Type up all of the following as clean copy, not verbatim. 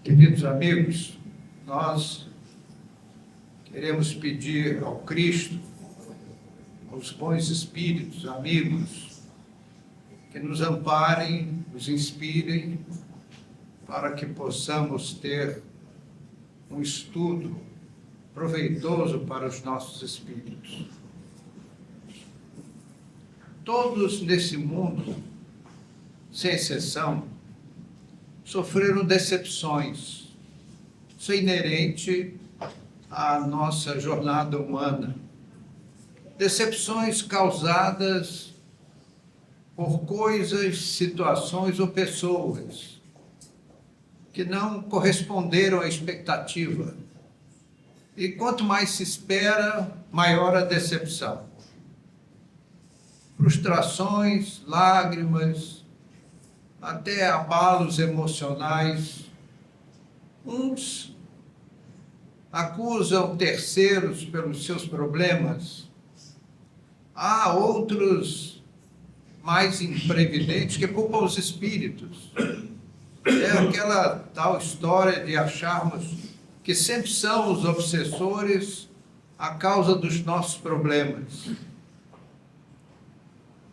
Queridos amigos, nós queremos pedir ao Cristo, aos bons espíritos, amigos, que nos amparem, nos inspirem, para que possamos ter um estudo proveitoso para os nossos espíritos. Todos nesse mundo, sem exceção, sofreram decepções. Isso é inerente à nossa jornada humana. Decepções causadas por coisas, situações ou pessoas que não corresponderam à expectativa. E quanto mais se espera, maior a decepção. Frustrações, lágrimas, até abalos emocionais. Uns acusam terceiros pelos seus problemas. Há outros mais imprevidentes que culpam os espíritos. É aquela tal história de acharmos que sempre são os obsessores a causa dos nossos problemas.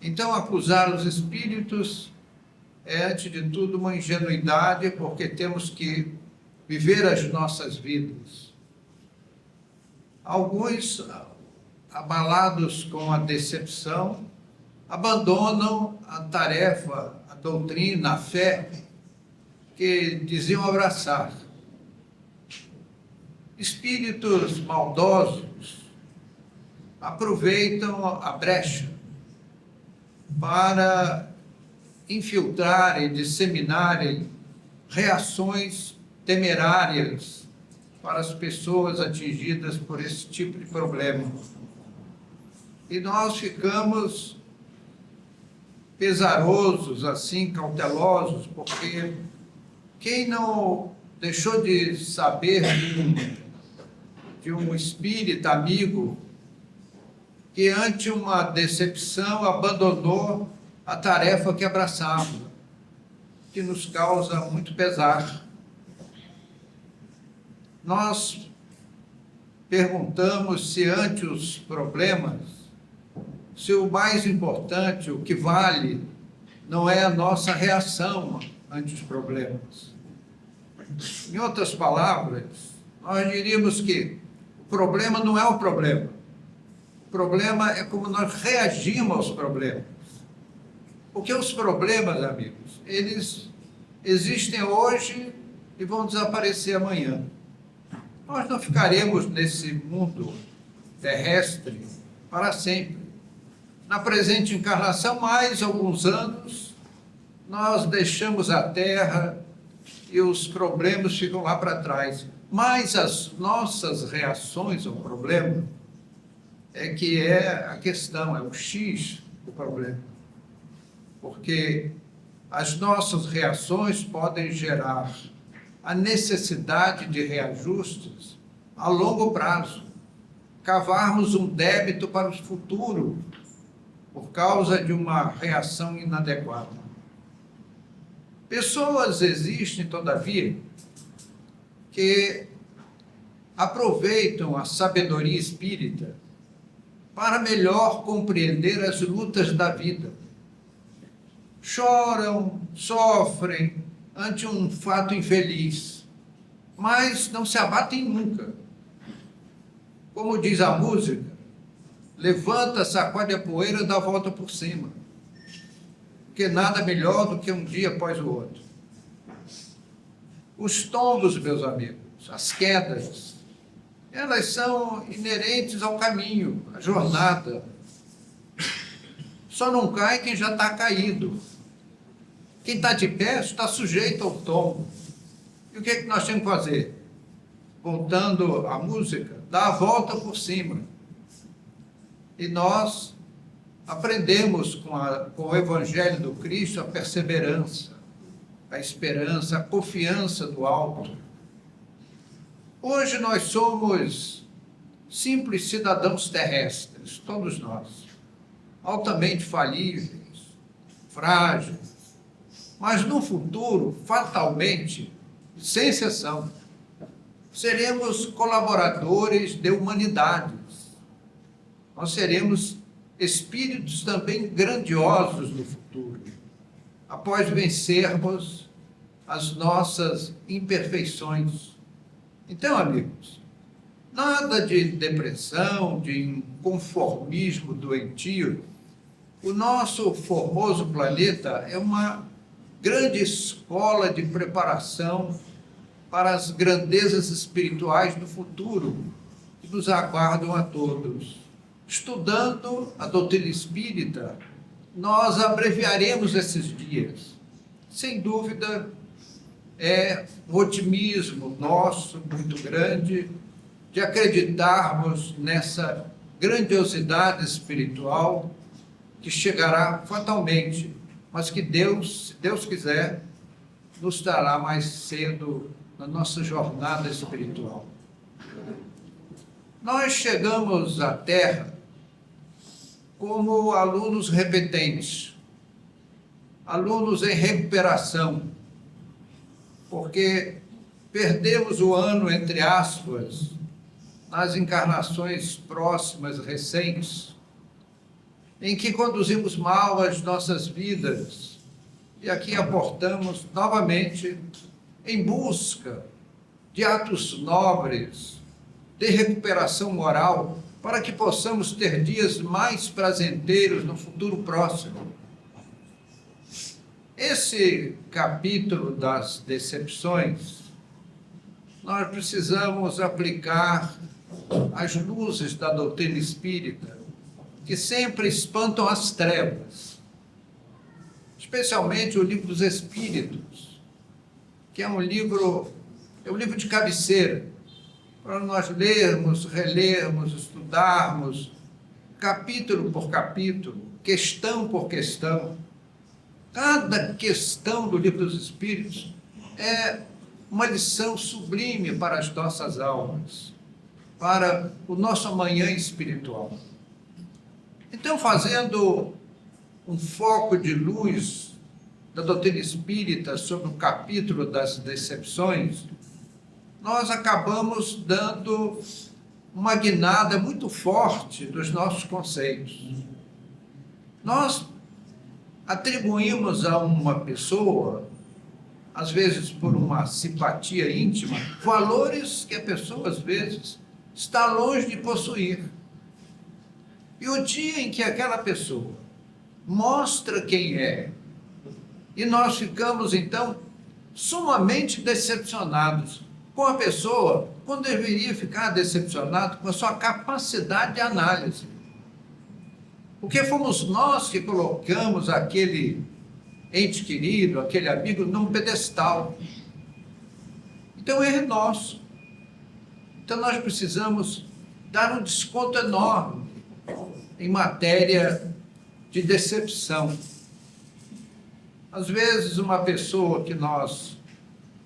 Então, acusar os espíritos é, antes de tudo, uma ingenuidade, porque temos que viver as nossas vidas. Alguns, abalados com a decepção, abandonam a tarefa, a doutrina, a fé que diziam abraçar. Espíritos maldosos aproveitam a brecha para infiltrarem, disseminarem reações temerárias para as pessoas atingidas por esse tipo de problema. E nós ficamos pesarosos, assim, cautelosos, porque quem não deixou de saber de um espírita amigo que, ante uma decepção, abandonou a tarefa que abraçava, que nos causa muito pesar. Nós perguntamos se, ante os problemas, se o mais importante, o que vale, não é a nossa reação ante os problemas. Em outras palavras, nós diríamos que o problema não é o problema. O problema é como nós reagimos aos problemas. Porque os problemas, amigos, eles existem hoje e vão desaparecer amanhã. Nós não ficaremos nesse mundo terrestre para sempre. Na presente encarnação, mais alguns anos, nós deixamos a Terra e os problemas ficam lá para trás. Mas as nossas reações ao problema é que é a questão, é o X do problema. Porque as nossas reações podem gerar a necessidade de reajustes a longo prazo, cavarmos um débito para o futuro por causa de uma reação inadequada. Pessoas existem, todavia, que aproveitam a sabedoria espírita para melhor compreender as lutas da vida. Choram, sofrem ante um fato infeliz, mas não se abatem nunca. Como diz a música, levanta, sacode a poeira e dá a volta por cima. Porque nada melhor do que um dia após o outro. Os tombos, meus amigos, as quedas, elas são inerentes ao caminho, à jornada. Só não cai quem já está caído. Quem está de pé está sujeito ao tombo. E o que é que nós temos que fazer? Voltando à música, dar a volta por cima. E nós aprendemos com o Evangelho do Cristo a perseverança, a esperança, a confiança do alto. Hoje nós somos simples cidadãos terrestres, todos nós, altamente falíveis, frágeis, mas no futuro, fatalmente, sem exceção. Seremos colaboradores de humanidades. Nós seremos espíritos também grandiosos no futuro, após vencermos as nossas imperfeições. Então, amigos, nada de depressão, de inconformismo doentio. O nosso formoso planeta é uma grande escola de preparação para as grandezas espirituais do futuro que nos aguardam a todos. Estudando a doutrina espírita, nós abreviaremos esses dias. Sem dúvida, é um otimismo nosso muito grande de acreditarmos nessa grandiosidade espiritual que chegará fatalmente, mas que Deus, se Deus quiser, nos dará mais cedo na nossa jornada espiritual. Nós chegamos à Terra como alunos repetentes, alunos em recuperação, porque perdemos o ano, entre aspas, nas encarnações próximas, recentes, em que conduzimos mal as nossas vidas e aqui aportamos novamente em busca de atos nobres, de recuperação moral, para que possamos ter dias mais prazenteiros no futuro próximo. Esse capítulo das decepções, nós precisamos aplicar as luzes da doutrina espírita, que sempre espantam as trevas, especialmente o Livro dos Espíritos, que é um livro de cabeceira, para nós lermos, relermos, estudarmos, capítulo por capítulo, questão por questão. Cada questão do Livro dos Espíritos é uma lição sublime para as nossas almas, para o nosso amanhã espiritual. Então, fazendo um foco de luz da doutrina espírita sobre o capítulo das decepções, nós acabamos dando uma guinada muito forte dos nossos conceitos. Nós atribuímos a uma pessoa, às vezes por uma simpatia íntima, valores que a pessoa, às vezes, está longe de possuir. E o dia em que aquela pessoa mostra quem é, e nós ficamos, então, sumamente decepcionados com a pessoa, quando deveria ficar decepcionado com a sua capacidade de análise. Porque fomos nós que colocamos aquele ente querido, aquele amigo, num pedestal. Então, é nosso. Então, nós precisamos dar um desconto enorme em matéria de decepção. Às vezes, uma pessoa que nós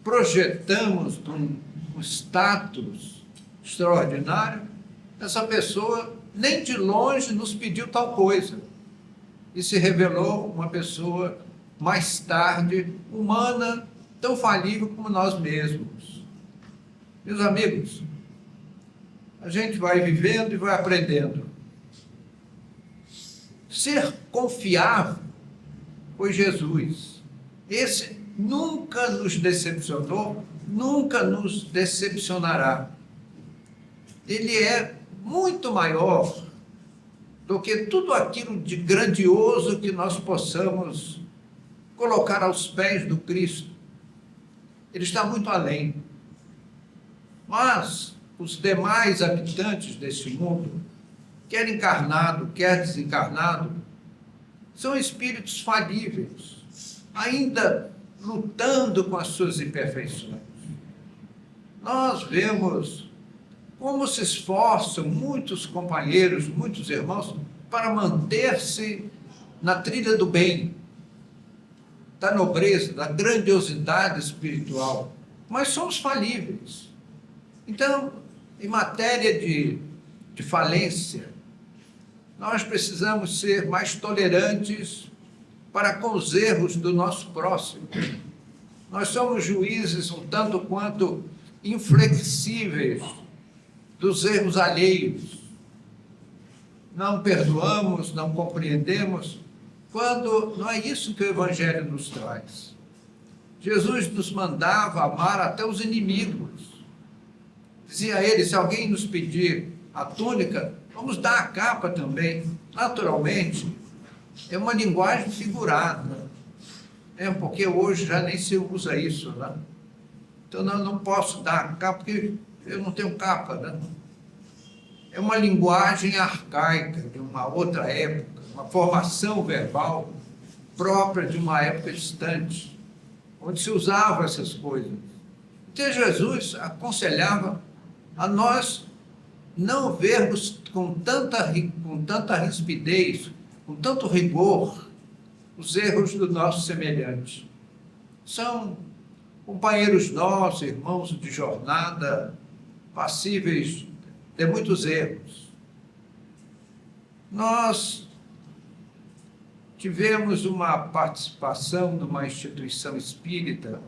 projetamos um status extraordinário, essa pessoa nem de longe nos pediu tal coisa e se revelou uma pessoa mais tarde humana, tão falível como nós mesmos. Meus amigos, a gente vai vivendo e vai aprendendo. Ser confiável foi Jesus. Esse nunca nos decepcionou, nunca nos decepcionará. Ele é muito maior do que tudo aquilo de grandioso que nós possamos colocar aos pés do Cristo. Ele está muito além. Mas os demais habitantes desse mundo, quer encarnado, quer desencarnado, são espíritos falíveis, ainda lutando com as suas imperfeições. Nós vemos como se esforçam muitos companheiros, muitos irmãos, para manter-se na trilha do bem, da nobreza, da grandiosidade espiritual. Mas somos falíveis. Então, em matéria de falência, nós precisamos ser mais tolerantes para com os erros do nosso próximo. Nós somos juízes um tanto quanto inflexíveis dos erros alheios. Não perdoamos, não compreendemos, quando não é isso que o Evangelho nos traz. Jesus nos mandava amar até os inimigos. Dizia ele, se alguém nos pedir a túnica, vamos dar a capa também. Naturalmente, é uma linguagem figurada. Porque hoje já nem se usa isso, né? Então, não posso dar a capa, porque eu não tenho capa, né? É uma linguagem arcaica de uma outra época, uma formação verbal própria de uma época distante, onde se usava essas coisas. Então, Jesus aconselhava a nós não vermos com tanta rispidez, com tanto rigor, os erros do nosso semelhante. São companheiros nossos, irmãos de jornada, passíveis de muitos erros. Nós tivemos uma participação numa instituição espírita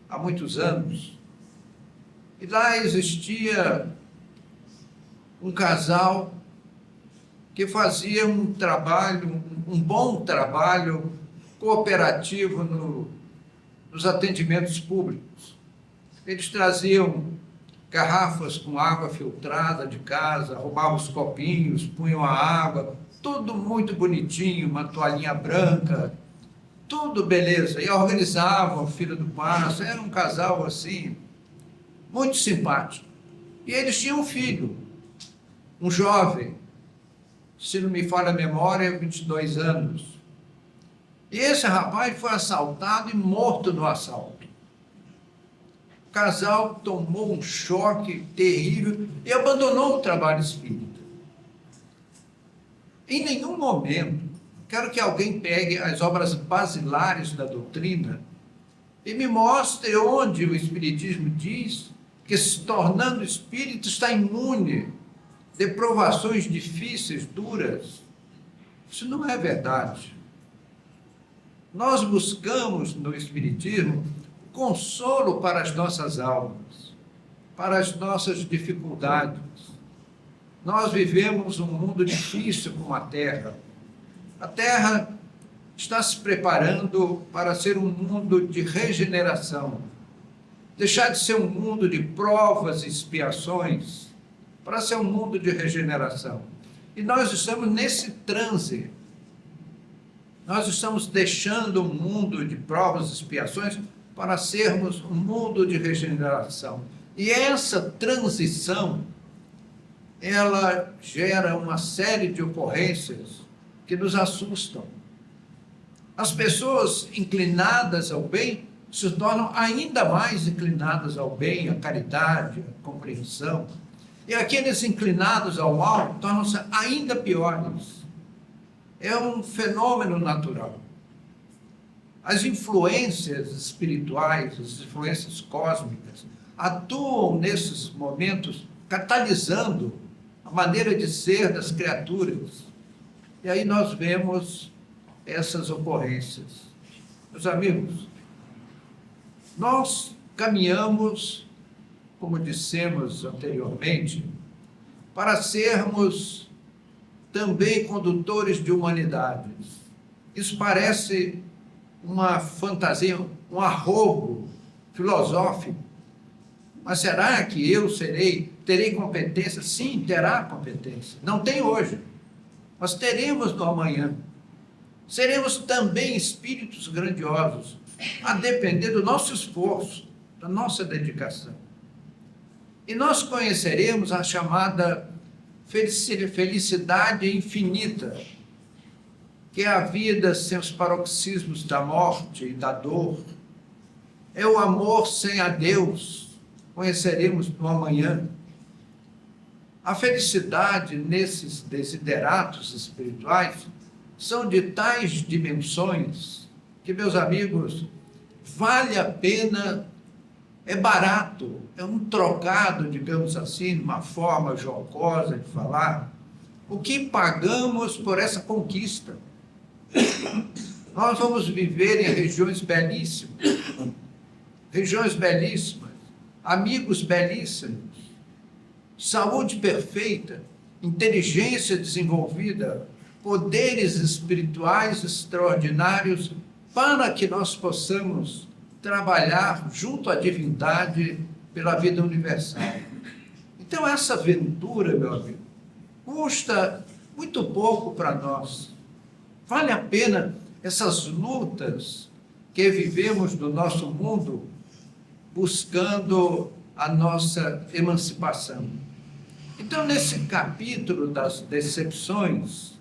há muitos anos, e lá existia um casal que fazia um trabalho, um bom trabalho cooperativo nos atendimentos públicos. Eles traziam garrafas com água filtrada de casa, roubavam os copinhos, punham a água, tudo muito bonitinho, uma toalhinha branca, tudo beleza. E organizavam o Filho do Passo, era um casal assim, muito simpático. E eles tinham um filho, um jovem, se não me falha a memória, 22 anos. E esse rapaz foi assaltado e morto no assalto. O casal tomou um choque terrível e abandonou o trabalho espírita. Em nenhum momento, quero que alguém pegue as obras basilares da doutrina e me mostre onde o Espiritismo diz que, se tornando espírito, está imune de provações difíceis, duras. Isso não é verdade. Nós buscamos no Espiritismo consolo para as nossas almas, para as nossas dificuldades. Nós vivemos um mundo difícil como a Terra. A Terra está se preparando para ser um mundo de regeneração, deixar de ser um mundo de provas e expiações, para ser um mundo de regeneração. E nós estamos nesse transe. Nós estamos deixando um mundo de provas e expiações para sermos um mundo de regeneração. E essa transição, ela gera uma série de ocorrências que nos assustam. As pessoas inclinadas ao bem se tornam ainda mais inclinadas ao bem, à caridade, à compreensão. E aqueles inclinados ao mal tornam-se ainda piores. É um fenômeno natural. As influências espirituais, as influências cósmicas, atuam nesses momentos catalisando a maneira de ser das criaturas. E aí nós vemos essas ocorrências. Meus amigos, nós caminhamos, como dissemos anteriormente, para sermos também condutores de humanidades. Isso parece uma fantasia, um arrobo filosófico. Mas será que eu terei competência? Sim, terá competência. Não tem hoje, mas teremos no amanhã. Seremos também espíritos grandiosos, a depender do nosso esforço, da nossa dedicação. E nós conheceremos a chamada felicidade infinita, que é a vida sem os paroxismos da morte e da dor. É o amor sem a Deus, conheceremos no amanhã. A felicidade nesses desideratos espirituais são de tais dimensões que, meus amigos, vale a pena, é barato, é um trocado, digamos assim, uma forma jocosa de falar, o que pagamos por essa conquista. Nós vamos viver em regiões belíssimas, regiões belíssimas, amigos belíssimos, saúde perfeita, inteligência desenvolvida, poderes espirituais extraordinários, para que nós possamos trabalhar junto à divindade pela vida universal. Então, essa aventura, meu amigo, custa muito pouco para nós. Vale a pena essas lutas que vivemos no nosso mundo buscando a nossa emancipação. Então, nesse capítulo das decepções,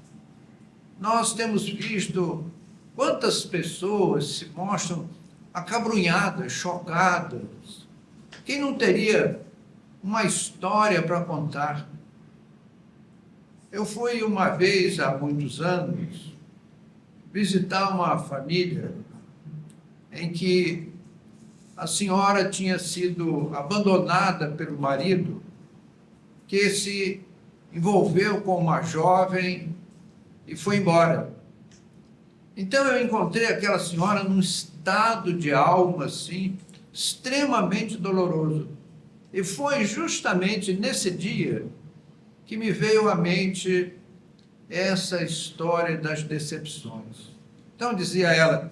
nós temos visto quantas pessoas se mostram acabrunhadas, chocadas. Quem não teria uma história para contar? Eu fui uma vez, há muitos anos, visitar uma família em que a senhora tinha sido abandonada pelo marido, que se envolveu com uma jovem e foi embora. Então eu encontrei aquela senhora num estado de alma, assim, extremamente doloroso. E foi justamente nesse dia que me veio à mente essa história das decepções. Então dizia ela: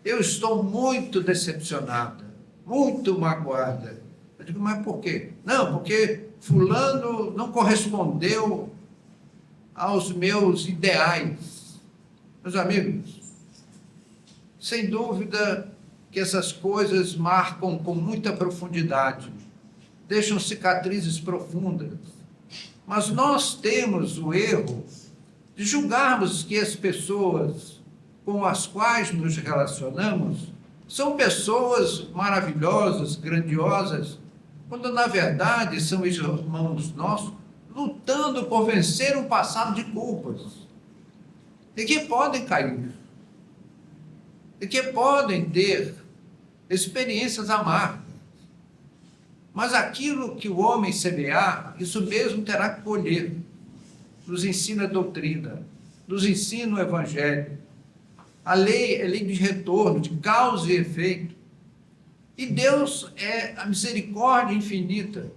eu estou muito decepcionada, muito magoada. Eu digo: mas por quê? Não, porque fulano não correspondeu aos meus ideais. Meus amigos, sem dúvida que essas coisas marcam com muita profundidade, deixam cicatrizes profundas. Mas nós temos o erro de julgarmos que as pessoas com as quais nos relacionamos são pessoas maravilhosas, grandiosas, quando na verdade são irmãos nossos lutando por vencer um passado de culpas, e que podem cair, e que podem ter experiências amargas. Mas aquilo que o homem semear, isso mesmo terá que colher. Nos ensina a doutrina, nos ensina o evangelho. A lei é lei de retorno, de causa e efeito. E Deus é a misericórdia infinita.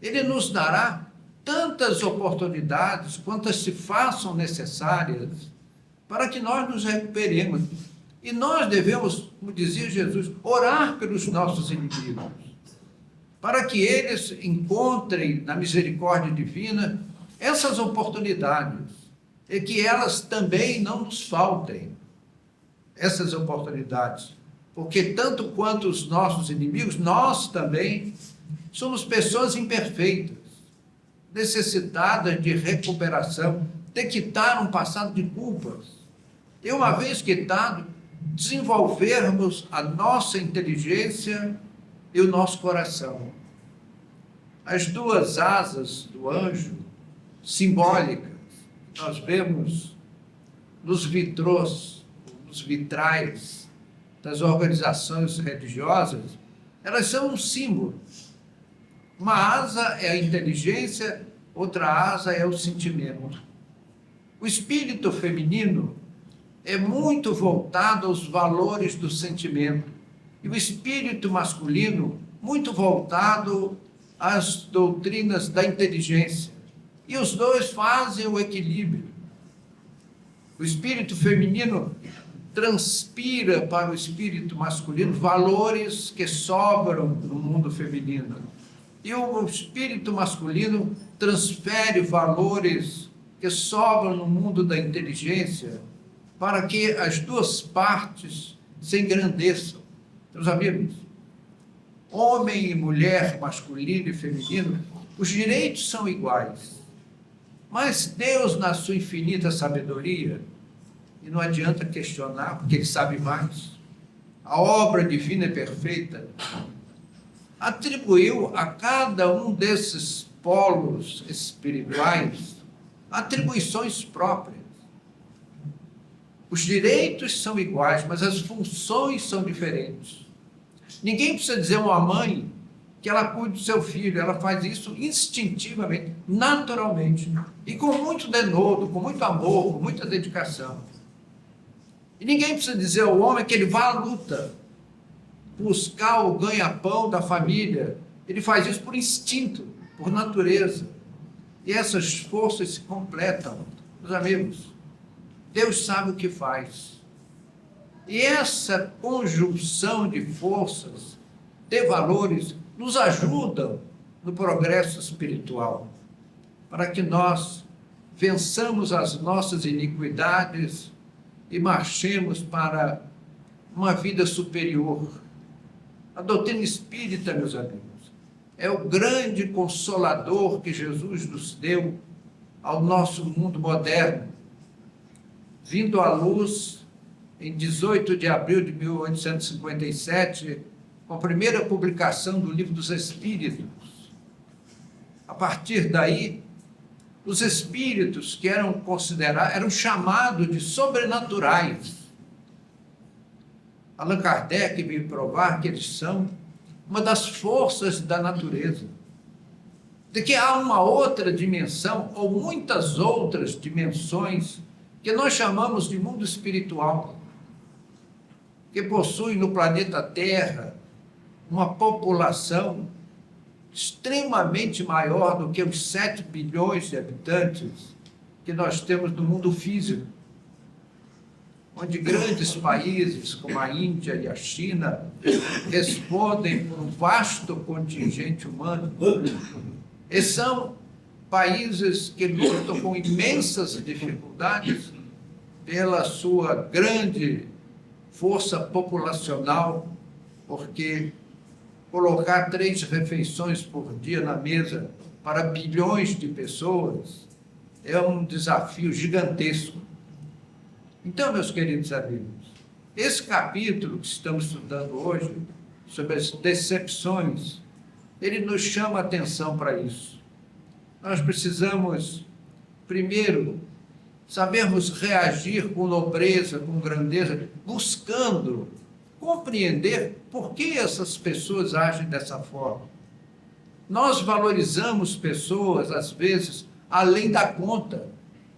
Ele nos dará tantas oportunidades quantas se façam necessárias para que nós nos recuperemos. E nós devemos, como dizia Jesus, orar pelos nossos inimigos, para que eles encontrem na misericórdia divina essas oportunidades, e que elas também não nos faltem, essas oportunidades, porque tanto quanto os nossos inimigos, nós também somos pessoas imperfeitas, necessitadas de recuperação, de quitar um passado de culpas. E uma vez quitado, desenvolvermos a nossa inteligência e o nosso coração. As duas asas do anjo, simbólicas, nós vemos nos vitrôs, nos vitrais das organizações religiosas, elas são um símbolo. Uma asa é a inteligência, outra asa é o sentimento. O espírito feminino é muito voltado aos valores do sentimento, e o espírito masculino muito voltado às doutrinas da inteligência. E os dois fazem o equilíbrio. O espírito feminino transpira para o espírito masculino valores que sobram no mundo feminino. E o espírito masculino transfere valores que sobram no mundo da inteligência para que as duas partes se engrandeçam. Meus amigos, homem e mulher, masculino e feminino, os direitos são iguais. Mas Deus, na sua infinita sabedoria, e não adianta questionar, porque Ele sabe mais, a obra divina é perfeita, atribuiu a cada um desses polos espirituais atribuições próprias. Os direitos são iguais, mas as funções são diferentes. Ninguém precisa dizer a uma mãe que ela cuida do seu filho, ela faz isso instintivamente, naturalmente, e com muito denodo, com muito amor, com muita dedicação. E ninguém precisa dizer ao homem que ele vá à luta, buscar o ganha-pão da família. Ele faz isso por instinto, por natureza. E essas forças se completam. Meus amigos, Deus sabe o que faz. E essa conjunção de forças, de valores, nos ajudam no progresso espiritual, para que nós vençamos as nossas iniquidades e marchemos para uma vida superior. A doutrina espírita, meus amigos, é o grande consolador que Jesus nos deu ao nosso mundo moderno, vindo à luz em 18 de abril de 1857, com a primeira publicação do Livro dos Espíritos. A partir daí, os espíritos que eram considerados, eram chamados de sobrenaturais. Allan Kardec veio provar que eles são uma das forças da natureza, de que há uma outra dimensão, ou muitas outras dimensões, que nós chamamos de mundo espiritual, que possui no planeta Terra uma população extremamente maior do que os 7 bilhões de habitantes que nós temos no mundo físico, onde grandes países como a Índia e a China respondem por um vasto contingente humano. E são países que lutam com imensas dificuldades pela sua grande força populacional, porque colocar 3 refeições por dia na mesa para bilhões de pessoas é um desafio gigantesco. Então, meus queridos amigos, esse capítulo que estamos estudando hoje, sobre as decepções, ele nos chama a atenção para isso. Nós precisamos, primeiro, sabermos reagir com nobreza, com grandeza, buscando compreender por que essas pessoas agem dessa forma. Nós valorizamos pessoas, às vezes, além da conta.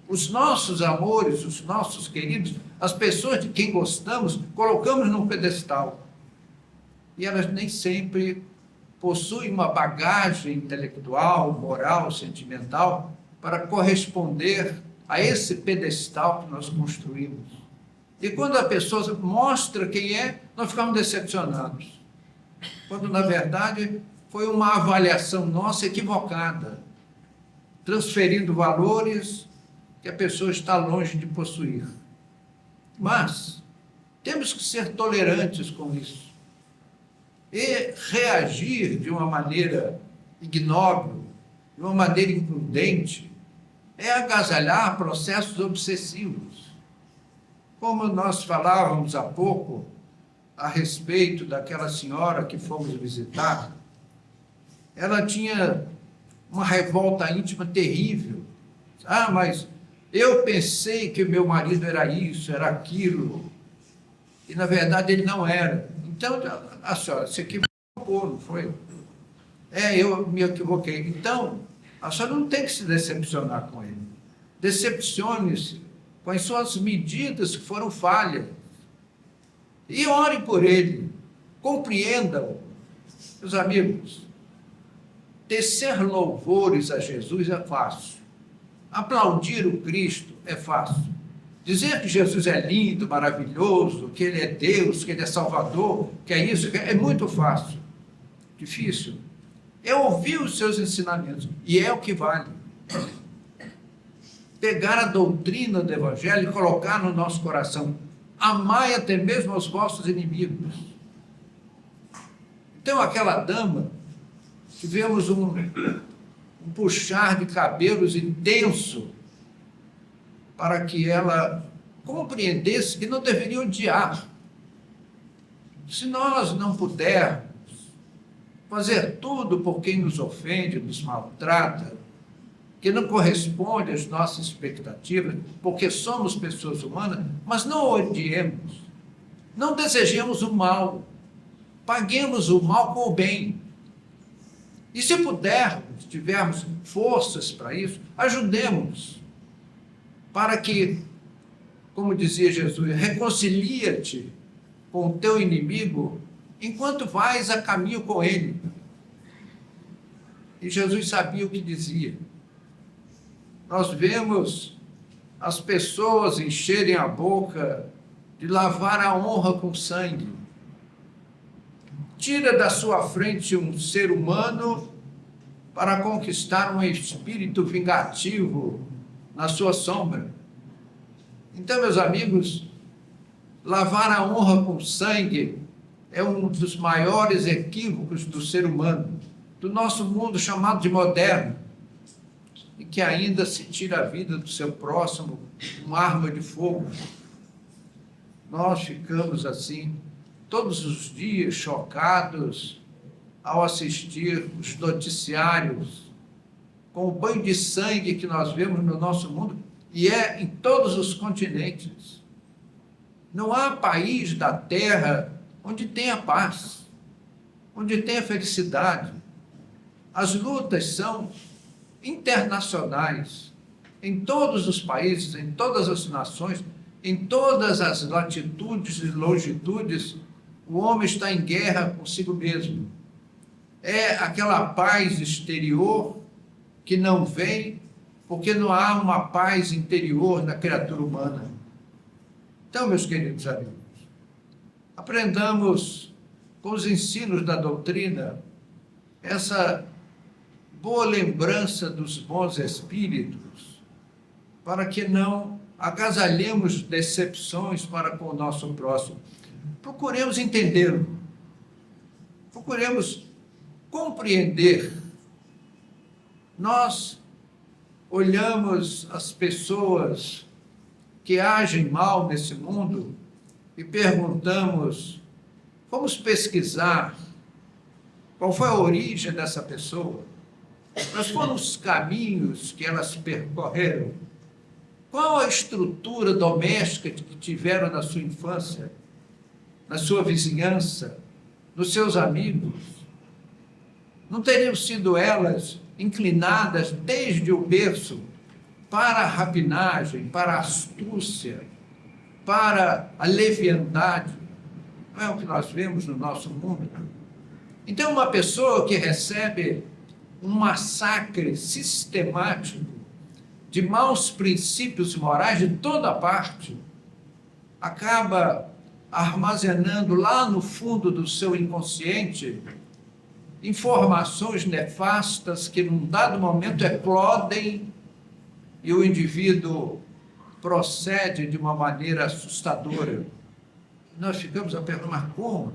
Os nossos amores, os nossos queridos, as pessoas de quem gostamos, colocamos num pedestal. E elas nem sempre possuem uma bagagem intelectual, moral, sentimental, para corresponder a esse pedestal que nós construímos. E quando a pessoa mostra quem é, nós ficamos decepcionados. Quando, na verdade, foi uma avaliação nossa equivocada, transferindo valores que a pessoa está longe de possuir. Mas temos que ser tolerantes com isso e reagir de uma maneira ignóbil, de uma maneira imprudente, é agasalhar processos obsessivos. Como nós falávamos há pouco a respeito daquela senhora que fomos visitar, ela tinha uma revolta íntima terrível. Ah, mas eu pensei que meu marido era isso, era aquilo, e na verdade ele não era. Então, a senhora se equivocou, não foi? Eu me equivoquei. Então, a senhora não tem que se decepcionar com ele. Decepcione-se com as suas medidas que foram falhas. E ore por ele, compreenda-o. Meus amigos, tecer louvores a Jesus é fácil. Aplaudir o Cristo é fácil. Dizer que Jesus é lindo, maravilhoso, que Ele é Deus, que Ele é Salvador, que é isso, é muito fácil. Difícil é ouvir os seus ensinamentos, e é o que vale. Pegar a doutrina do Evangelho e colocar no nosso coração. Amai até mesmo aos vossos inimigos. Então, aquela dama, tivemos um puxar de cabelos intenso para que ela compreendesse que não deveria odiar. Se nós não pudermos fazer tudo por quem nos ofende, nos maltrata, que não corresponde às nossas expectativas, porque somos pessoas humanas, mas não odiemos, não desejemos o mal, paguemos o mal com o bem. E se pudermos, tivermos forças para isso, ajudemos, para que, como dizia Jesus, reconcilia-te com o teu inimigo enquanto vais a caminho com ele. E Jesus sabia o que dizia. Nós vemos as pessoas encherem a boca de lavar a honra com sangue. Tira da sua frente um ser humano para conquistar um espírito vingativo na sua sombra. Então, meus amigos, lavar a honra com sangue é um dos maiores equívocos do ser humano, do nosso mundo chamado de moderno, e que ainda se tira a vida do seu próximo com arma de fogo. Nós ficamos assim, todos os dias, chocados ao assistir os noticiários com o banho de sangue que nós vemos no nosso mundo, e é em todos os continentes. Não há país da terra onde tenha paz, onde tenha felicidade. As lutas são internacionais, em todos os países, em todas as nações, em todas as latitudes e longitudes, o homem está em guerra consigo mesmo. É aquela paz exterior que não vem, porque não há uma paz interior na criatura humana. Então, meus queridos amigos, aprendamos com os ensinos da doutrina essa boa lembrança dos bons espíritos, para que não agasalhemos decepções para com o nosso próximo. Procuremos entendê-lo, procuremos compreender. Nós olhamos as pessoas que agem mal nesse mundo e perguntamos, vamos pesquisar qual foi a origem dessa pessoa, quais foram os caminhos que elas percorreram, qual a estrutura doméstica que tiveram na sua infância, na sua vizinhança, nos seus amigos. Não teriam sido elas inclinadas desde o berço para a rapinagem, para a astúcia, para a leviandade? Não é o que nós vemos no nosso mundo? Então, uma pessoa que recebe um massacre sistemático de maus princípios morais de toda parte, acaba armazenando lá no fundo do seu inconsciente informações nefastas que, num dado momento, eclodem e o indivíduo procede de uma maneira assustadora. Nós ficamos a perguntar como?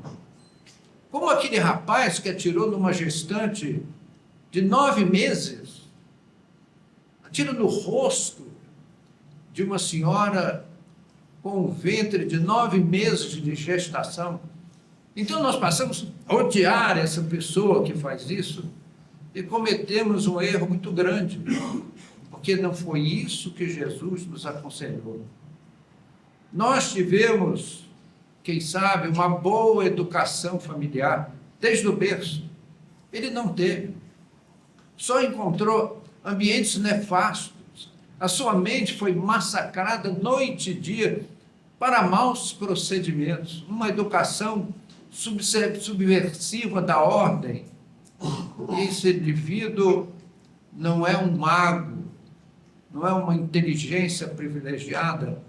Como aquele rapaz que atirou numa gestante de 9 meses, atira no rosto de uma senhora com um ventre de 9 meses de gestação. Então nós passamos a odiar essa pessoa que faz isso e cometemos um erro muito grande, porque não foi isso que Jesus nos aconselhou. Nós tivemos, quem sabe, uma boa educação familiar, desde o berço. Ele não teve. Só encontrou ambientes nefastos. A sua mente foi massacrada noite e dia para maus procedimentos, uma educação subversiva da ordem. Esse indivíduo não é um mago, não é uma inteligência privilegiada,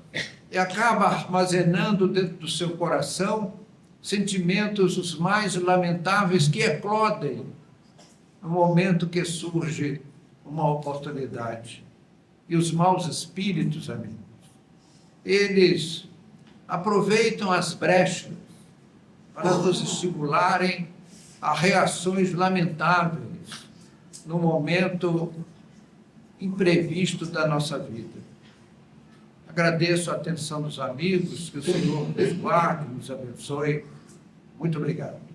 e acaba armazenando dentro do seu coração sentimentos os mais lamentáveis que eclodem no momento que surge uma oportunidade. E os maus espíritos, amigos, eles aproveitam as brechas para nos estimularem a reações lamentáveis no momento imprevisto da nossa vida. Agradeço a atenção dos amigos, que o Senhor nos guarde, nos abençoe. Muito obrigado.